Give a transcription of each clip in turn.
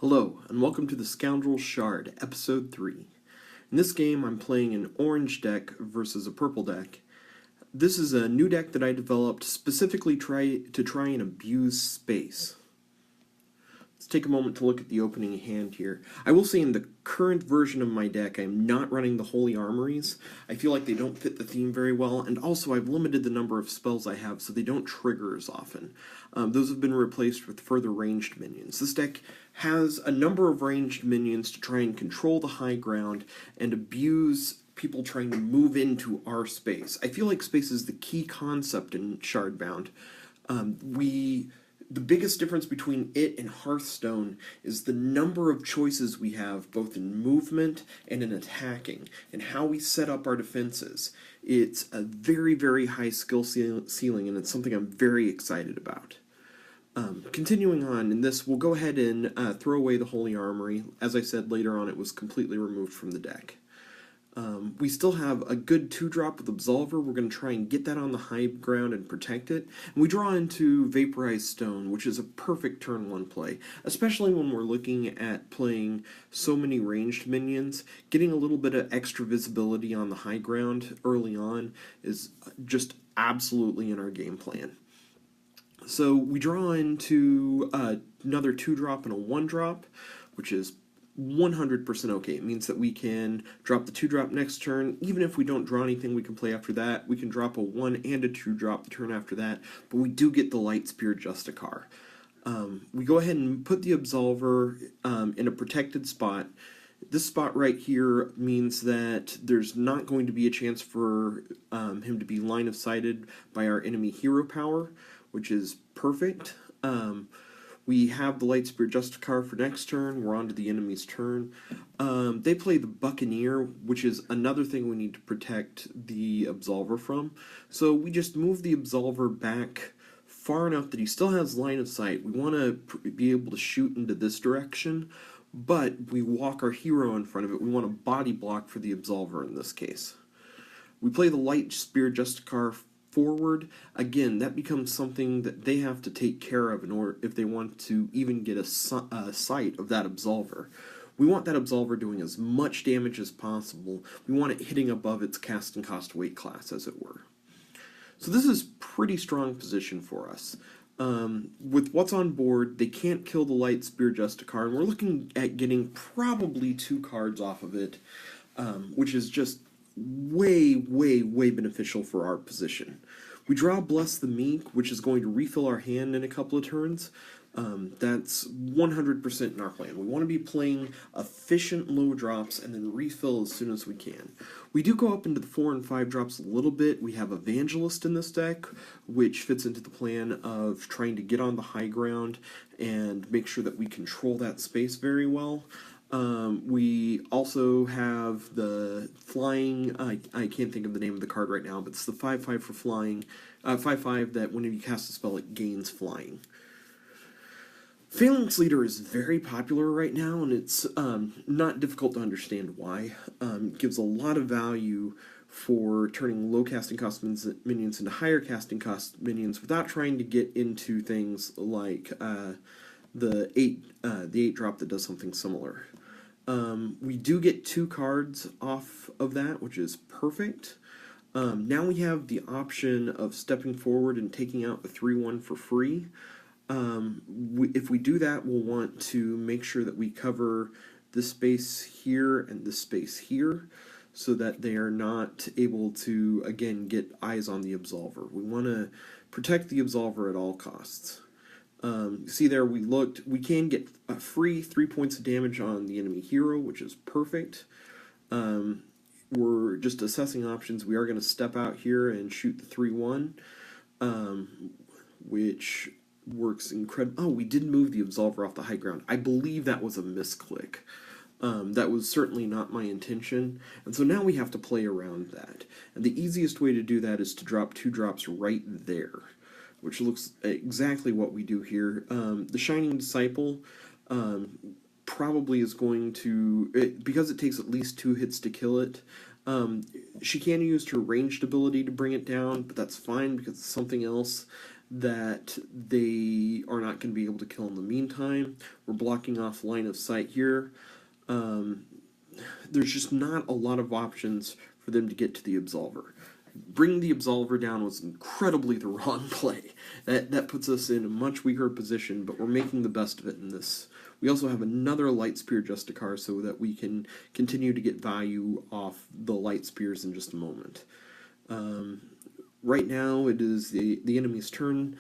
Hello, and welcome to the Scoundrel Shard, Episode 3. In this game, I'm playing an orange deck versus a purple deck. This is a new deck that I developed specifically to try and abuse space. Let's take a moment to look at the opening hand here. I will say in the current version of my deck, I'm not running the Holy Armories. I feel like they don't fit the theme very well, and also I've limited the number of spells I have so they don't trigger as often. Those have been replaced with further ranged minions. This deck has a number of ranged minions to try and control the high ground and abuse people trying to move into our space. I feel like space is the key concept in Shardbound. The biggest difference between it and Hearthstone is the number of choices we have both in movement and in attacking, and how we set up our defenses. It's a very, very high skill ceiling, and it's something I'm very excited about. Continuing on, in this, we'll go ahead and throw away the Holy Armory. As I said, later on it was completely removed from the deck. We still have a good 2-drop with Absolver. We're going to try and get that on the high ground and protect it. And we draw into Vaporized Stone, which is a perfect turn 1 play, especially when we're looking at playing so many ranged minions. Getting a little bit of extra visibility on the high ground early on is just absolutely in our game plan. So we draw into another 2-drop and a 1-drop, which is 100% okay. It means that we can drop the 2-drop next turn. Even if we don't draw anything we can play after that, we can drop a 1 and a 2-drop the turn after that, but we do get the Light Spear Justicar. We go ahead and put the Absolver in a protected spot. This spot right here means that there's not going to be a chance for him to be line of sighted by our enemy hero power, which is perfect. We have the Light Spear Justicar for next turn. We're on to the enemy's turn. They play the Buccaneer, which is another thing we need to protect the Absolver from. So we just move the Absolver back far enough that he still has line of sight. We want to be able to shoot into this direction, but we walk our hero in front of it. We want a body block for the Absolver in this case. We play the Light Spear Justicar forward. Again, that becomes something that they have to take care of in order if they want to even get a sight of that Absolver. We want that Absolver doing as much damage as possible. We want it hitting above its casting cost weight class, as it were. So this is pretty strong position for us. With what's on board, they can't kill the Light Spear Justicar, and we're looking at getting probably 2 cards off of it, which is just way, way, way beneficial for our position. We draw Bless the Meek, which is going to refill our hand in a couple of turns. That's 100% in our plan. We want to be playing efficient low drops and then refill as soon as we can. We do go up into the 4 and 5 drops a little bit. We have Evangelist in this deck, which fits into the plan of trying to get on the high ground and make sure that we control that space very well. We also have the flying, I can't think of the name of the card right now, but it's the 5/5 for flying, 5/5 that whenever you cast a spell it gains flying. Phalanx Leader is very popular right now, and it's not difficult to understand why. It gives a lot of value for turning low casting cost minions into higher casting cost minions without trying to get into things like the 8-drop that does something similar. We do get 2 cards off of that, which is perfect. Now we have the option of stepping forward and taking out the 3/1 for free. If we do that, we'll want to make sure that we cover this space here and this space here, so that they are not able to, again, get eyes on the Absolver. We want to protect the Absolver at all costs. See there, we can get a free 3 points of damage on the enemy hero, which is perfect. We're just assessing options. We are going to step out here and shoot the 3/1, which works incredible. Oh, we did move the Absolver off the high ground. I believe that was a misclick. That was certainly not my intention, and so now we have to play around that. And the easiest way to do that is to drop 2 drops right there, which looks exactly what we do here. The Shining Disciple probably is going to, because it takes at least 2 hits to kill it, she can use her ranged ability to bring it down, but that's fine because it's something else. that they are not going to be able to kill in the meantime. We're blocking off line of sight here. There's just not a lot of options for them to get to the Absolver. Bringing the Absolver down was incredibly the wrong play. That puts us in a much weaker position, but we're making the best of it in this. We also have another Light Spear Justicar so that we can continue to get value off the Light Spears in just a moment. Right now, it is the enemy's turn.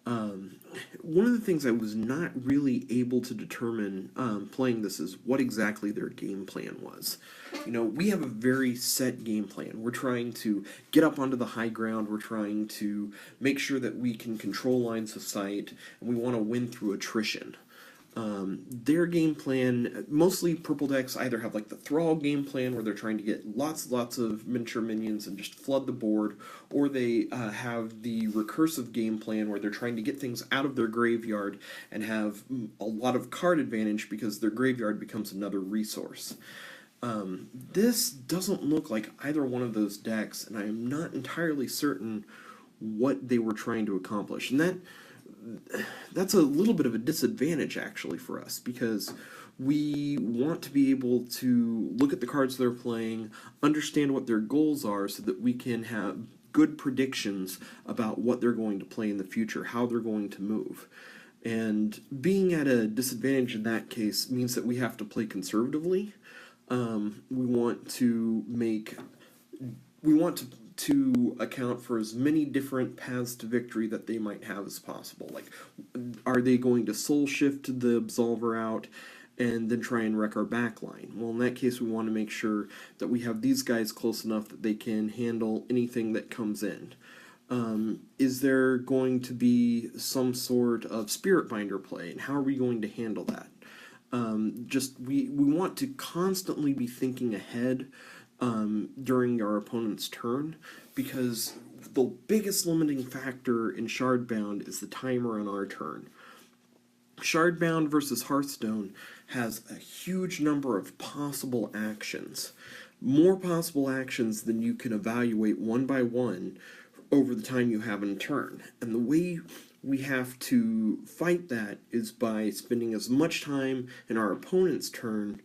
One of the things I was not really able to determine playing this is what exactly their game plan was. You know, we have a very set game plan. We're trying to get up onto the high ground. We're trying to make sure that we can control lines of sight, and we want to win through attrition. Their game plan, mostly purple decks either have like the Thrall game plan where they're trying to get lots of miniature minions and just flood the board, or they have the recursive game plan where they're trying to get things out of their graveyard and have a lot of card advantage because their graveyard becomes another resource. This doesn't look like either one of those decks, and I am not entirely certain what they were trying to accomplish. And that's a little bit of a disadvantage, actually, for us, because we want to be able to look at the cards they're playing, understand what their goals are, so that we can have good predictions about what they're going to play in the future, how they're going to move. And being at a disadvantage in that case means that we have to play conservatively. We want to account for as many different paths to victory that they might have as possible. Like, are they going to soul shift the Absolver out and then try and wreck our backline? Well, in that case, we want to make sure that we have these guys close enough that they can handle anything that comes in. Is there going to be some sort of Spirit Binder play, and how are we going to handle that? We want to constantly be thinking ahead during our opponent's turn, because the biggest limiting factor in Shardbound is the timer on our turn. Shardbound versus Hearthstone has a huge number of possible actions. More possible actions than you can evaluate one by one over the time you have in a turn. And the way we have to fight that is by spending as much time in our opponent's turn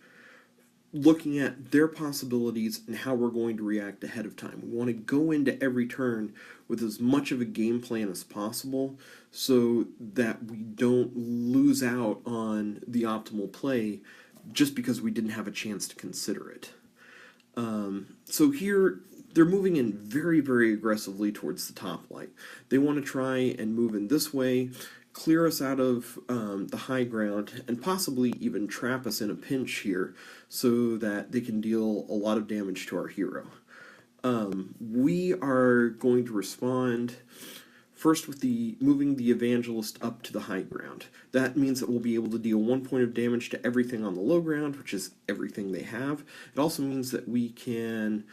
looking at their possibilities and how we're going to react ahead of time. We want to go into every turn with as much of a game plan as possible so that we don't lose out on the optimal play just because we didn't have a chance to consider it. So here, they're moving in very, very aggressively towards the top light. They want to try and move in this way, clear us out of the high ground, and possibly even trap us in a pinch here so that they can deal a lot of damage to our hero. We are going to respond first with moving the Evangelist up to the high ground. That means that we'll be able to deal 1 point of damage to everything on the low ground, which is everything they have. It also means that we can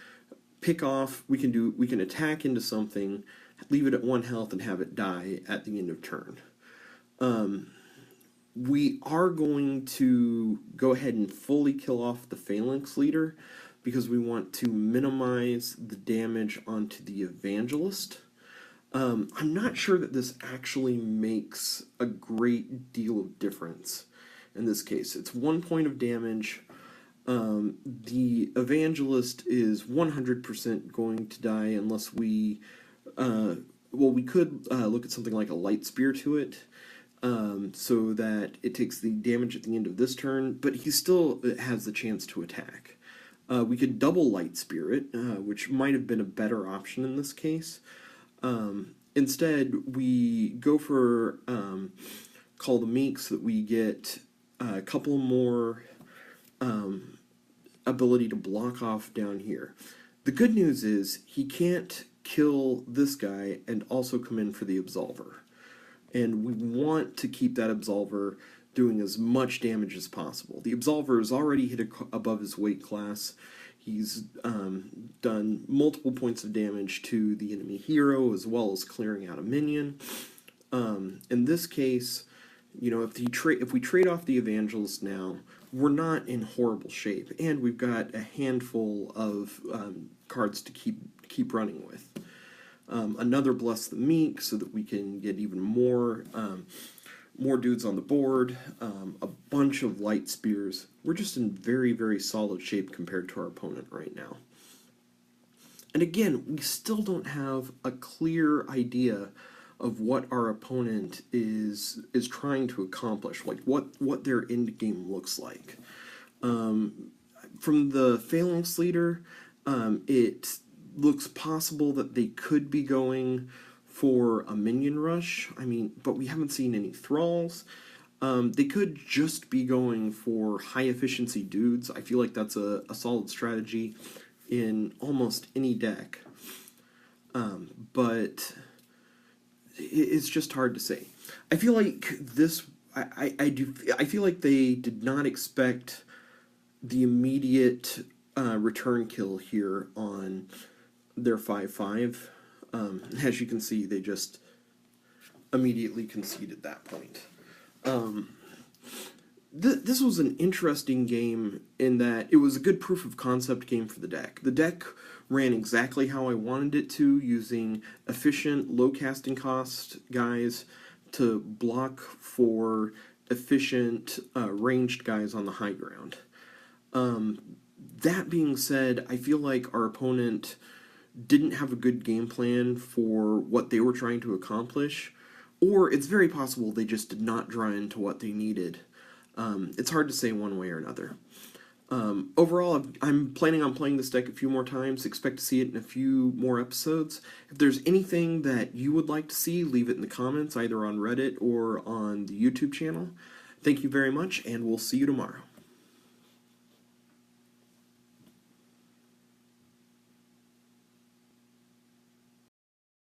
pick off, we can attack into something, leave it at 1 health, and have it die at the end of turn. We are going to go ahead and fully kill off the Phalanx leader because we want to minimize the damage onto the Evangelist. I'm not sure that this actually makes a great deal of difference in this case. It's 1 point of damage. The Evangelist is 100% going to die unless we... we could look at something like a Light Spear to it, so that it takes the damage at the end of this turn, but he still has the chance to attack. We could double Light Spear it, which might have been a better option in this case. Instead, we go for Call the Meek so that we get a couple more ability to block off down here. The good news is he can't kill this guy and also come in for the Absolver. And we want to keep that Absolver doing as much damage as possible. The Absolver has already hit above his weight class. He's done multiple points of damage to the enemy hero, as well as clearing out a minion. In this case, you know, if we trade off the Evangelist now, we're not in horrible shape, and we've got a handful of cards to keep running with. another Bless the Meek so that we can get even more dudes on the board, a bunch of light spears. We're just in very, very solid shape compared to our opponent right now. And again, we still don't have a clear idea of what our opponent is trying to accomplish, like what their end game looks like. From the Phalanx leader, it looks possible that they could be going for a minion rush. I mean, but we haven't seen any thralls. They could just be going for high efficiency dudes. I feel like that's a solid strategy in almost any deck. But it's just hard to say. I feel like this. I feel like they did not expect the immediate return kill here on their 5/5. As you can see, they just immediately conceded that point. This was an interesting game in that it was a good proof of concept game for the deck. The deck ran exactly how I wanted it to, using efficient, low casting cost guys to block for efficient, ranged guys on the high ground. That being said, I feel like our opponent didn't have a good game plan for what they were trying to accomplish, or it's very possible they just did not draw into what they needed. It's hard to say one way or another. Overall, I'm planning on playing this deck a few more times. Expect to see it in a few more episodes. If there's anything that you would like to see, leave it in the comments, either on Reddit or on the YouTube channel. Thank you very much, and we'll see you tomorrow.